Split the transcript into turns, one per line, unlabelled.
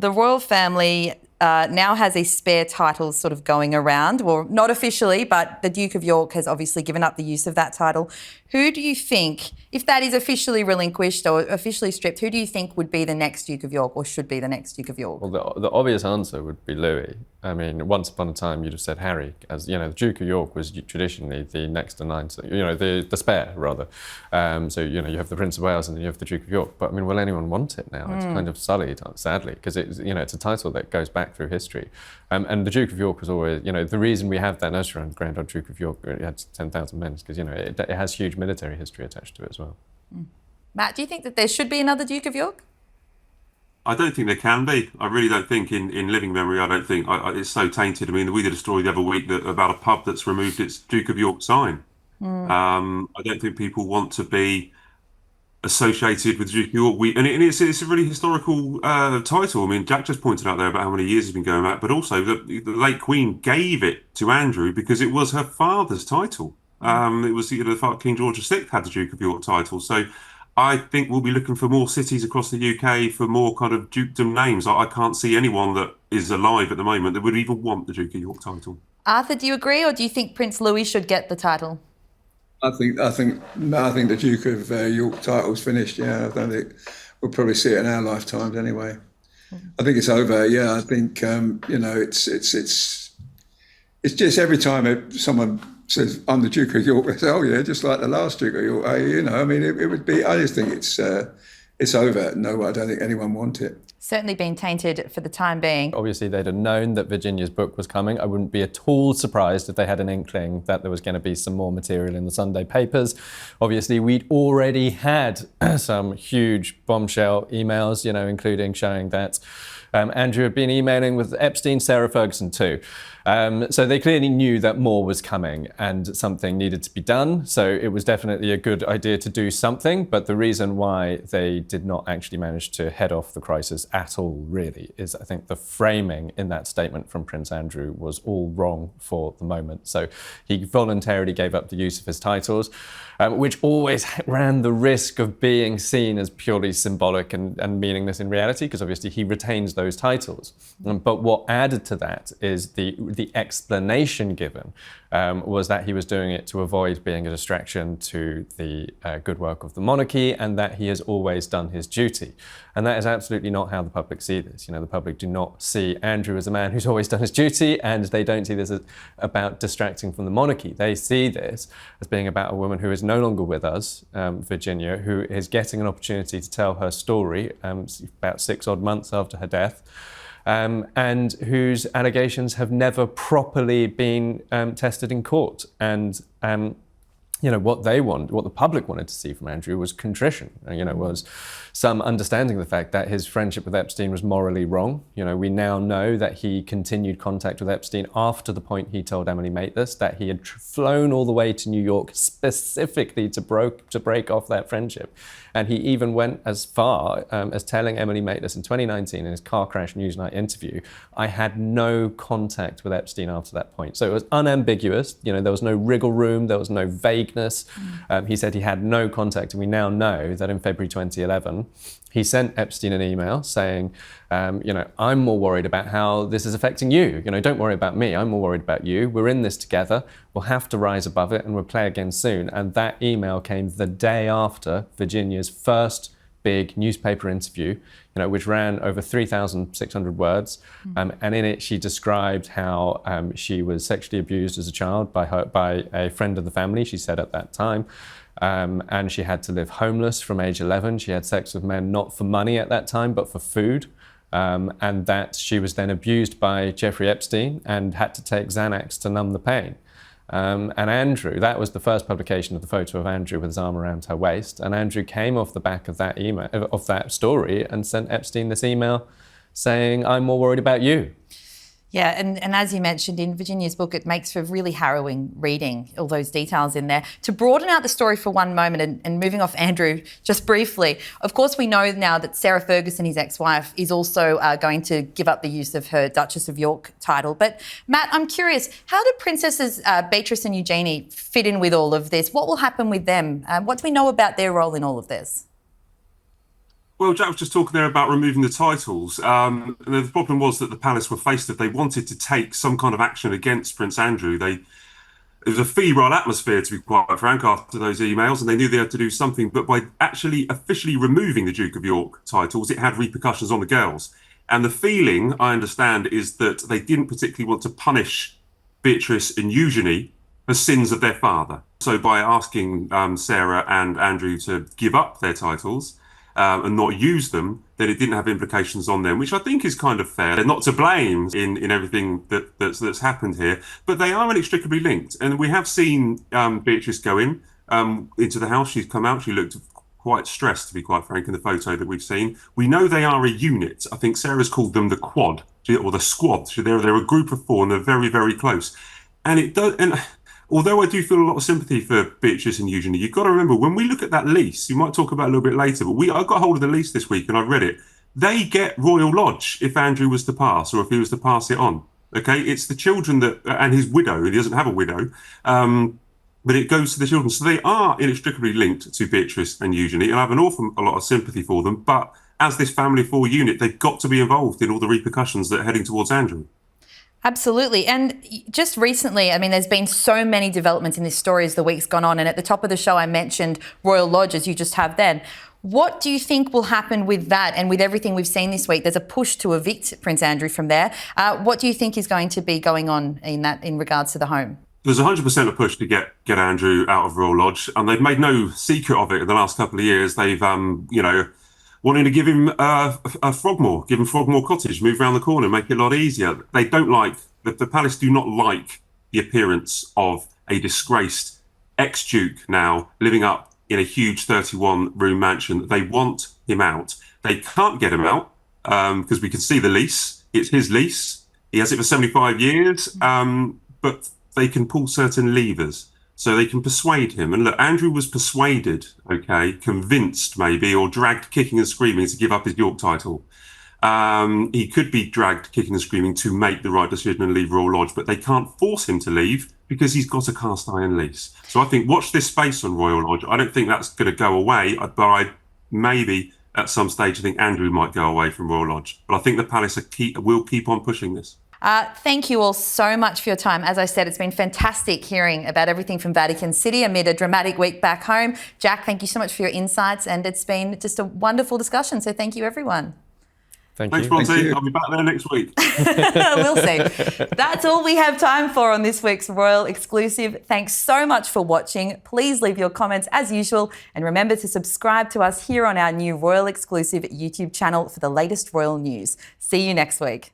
the royal family now has a spare title sort of going around. Well, not officially, but the Duke of York has obviously given up the use of that title. Who do you think, if that is officially relinquished or officially stripped, who do you think would be the next Duke of York or should be the next Duke of York?
Well, the obvious answer would be Louis. I mean, once upon a time, you'd have said Harry. As you know, the Duke of York was traditionally the next in line, the spare, rather. So, you have the Prince of Wales and then you have the Duke of York. But, I mean, will anyone want it now? It's kind of sullied, sadly, because it's a title that goes back through history. And the Duke of York was always, the reason we have that nursery around the Grand Old Duke of York, it had 10,000 men, because, it has huge military history attached to it as well.
Matt, do you think that there should be another Duke of York?
I don't think there can be. I really don't think in living memory, I don't think it's so tainted. I mean, we did a story the other week about a pub that's removed its Duke of York sign. I don't think people want to be associated with Duke of York. It's a really historical title. I mean, Jack just pointed out there about how many years it's been going back, but also the late Queen gave it to Andrew because it was her father's title. It was King George VI had the Duke of York title. So I think we'll be looking for more cities across the UK for more kind of dukedom names. I can't see anyone that is alive at the moment that would even want the Duke of York title.
Arthur, do you agree, or do you think Prince Louis should get the title?
I think the Duke of York title's finished. Yeah, I don't think we'll probably see it in our lifetimes anyway. I think it's over. Yeah, I think it's just every time someone says I'm the Duke of York, they say, oh yeah, just like the last Duke of York. It would be. I just think it's over. No, I don't think anyone wants it.
Certainly been tainted for the time being.
Obviously, they'd have known that Virginia's book was coming. I wouldn't be at all surprised if they had an inkling that there was going to be some more material in the Sunday papers. Obviously, we'd already had some huge bombshell emails, including showing that Andrew had been emailing with Epstein, Sarah Ferguson too. So they clearly knew that more was coming and something needed to be done. So it was definitely a good idea to do something. But the reason why they did not actually manage to head off the crisis at all, really, is I think the framing in that statement from Prince Andrew was all wrong for the moment. So he voluntarily gave up the use of his titles, which always ran the risk of being seen as purely symbolic and meaningless in reality, because obviously he retains those titles. But what added to that is the explanation given was that he was doing it to avoid being a distraction to the good work of the monarchy, and that he has always done his duty. And that is absolutely not how the public see this. The public do not see Andrew as a man who's always done his duty, and they don't see this as about distracting from the monarchy. They see this as being about a woman who is no longer with us, Virginia, who is getting an opportunity to tell her story about 6 odd months after her death. And whose allegations have never properly been tested in court. And what the public wanted to see from Andrew was contrition, was some understanding of the fact that his friendship with Epstein was morally wrong. We now know that he continued contact with Epstein after the point he told Emily Maitlis, that he had flown all the way to New York specifically to break off that friendship. And he even went as far as telling Emily Maitlis in 2019 in his car crash Newsnight interview, I had no contact with Epstein after that point. So it was unambiguous. There was no wriggle room, there was no vagueness. He said he had no contact, and we now know that in February 2011, he sent Epstein an email saying, I'm more worried about how this is affecting you. Don't worry about me. I'm more worried about you. We're in this together. We'll have to rise above it, and we'll play again soon. And that email came the day after Virginia's first big newspaper interview, which ran over 3,600 words. And in it, she described how she was sexually abused as a child by a friend of the family, she said at that time. And she had to live homeless from age 11. She had sex with men not for money at that time, but for food. And that she was then abused by Jeffrey Epstein and had to take Xanax to numb the pain. And Andrew, that was the first publication of the photo of Andrew with his arm around her waist. And Andrew came off the back of that email, of that story, and sent Epstein this email saying, I'm more worried about you.
Yeah, and as you mentioned in Virginia's book, it makes for really harrowing reading, all those details in there. To broaden out the story for one moment and moving off Andrew just briefly, of course we know now that Sarah Ferguson, his ex-wife, is also going to give up the use of her Duchess of York title. But Matt, I'm curious, how do Princesses Beatrice and Eugenie fit in with all of this? What will happen with them? What do we know about their role in all of this?
Well, Jack was just talking there about removing the titles. And the problem was that the palace were faced if they wanted to take some kind of action against Prince Andrew. It was a febrile atmosphere, to be quite frank, after those emails, and they knew they had to do something. But by actually officially removing the Duke of York titles, it had repercussions on the girls. And the feeling, I understand, is that they didn't particularly want to punish Beatrice and Eugenie for sins of their father. So by asking Sarah and Andrew to give up their titles and not use them, then it didn't have implications on them, which I think is kind of fair. They're not to blame in everything that's happened here, but they are inextricably linked. And we have seen Beatrice go into the house. She's come out. She looked quite stressed, to be quite frank, in the photo that we've seen. We know they are a unit. I think Sarah's called them the quad or the squad. They're a group of four, and they're very, very close. And it does. And although I do feel a lot of sympathy for Beatrice and Eugenie, you've got to remember, when we look at that lease, you might talk about it a little bit later, but I got hold of the lease this week and I read it. They get Royal Lodge if Andrew was to pass, or if he was to pass it on. Okay, it's the children that, and his widow, he doesn't have a widow, but it goes to the children. So they are inextricably linked to Beatrice and Eugenie, and I have an awful lot of sympathy for them. But as this family four unit, they've got to be involved in all the repercussions that are heading towards Andrew.
Absolutely. And just recently, I mean, there's been so many developments in this story as the week's gone on. And at the top of the show, I mentioned Royal Lodge, as you just have then. What do you think will happen with that and with everything we've seen this week? There's a push to evict Prince Andrew from there. What do you think is going to be going on in regards to the home?
There's 100% a push to get Andrew out of Royal Lodge, and they've made no secret of it in the last couple of years. They've, wanting to give him a Frogmore, give him Frogmore Cottage, move around the corner, make it a lot easier. They don't like, the palace do not like the appearance of a disgraced ex-duke now living up in a huge 31-room mansion. They want him out. They can't get him out because we can see the lease. It's his lease. He has it for 75 years, but they can pull certain levers. So they can persuade him. And look, Andrew was persuaded, convinced maybe, or dragged kicking and screaming to give up his York title. He could be dragged kicking and screaming to make the right decision and leave Royal Lodge, but they can't force him to leave because he's got a cast iron lease. So I think watch this space on Royal Lodge. I don't think that's going to go away, but maybe at some stage I think Andrew might go away from Royal Lodge. But I think the palace will keep on pushing this.
Thank you all so much for your time. As I said, it's been fantastic hearing about everything from Vatican City amid a dramatic week back home. Jack, thank you so much for your insights, and it's been just a wonderful discussion. So thank you, everyone.
Thanks, Bronte. I'll be back there next week.
We'll see. That's all we have time for on this week's Royal Exclusive. Thanks so much for watching. Please leave your comments as usual, and remember to subscribe to us here on our new Royal Exclusive YouTube channel for the latest royal news. See you next week.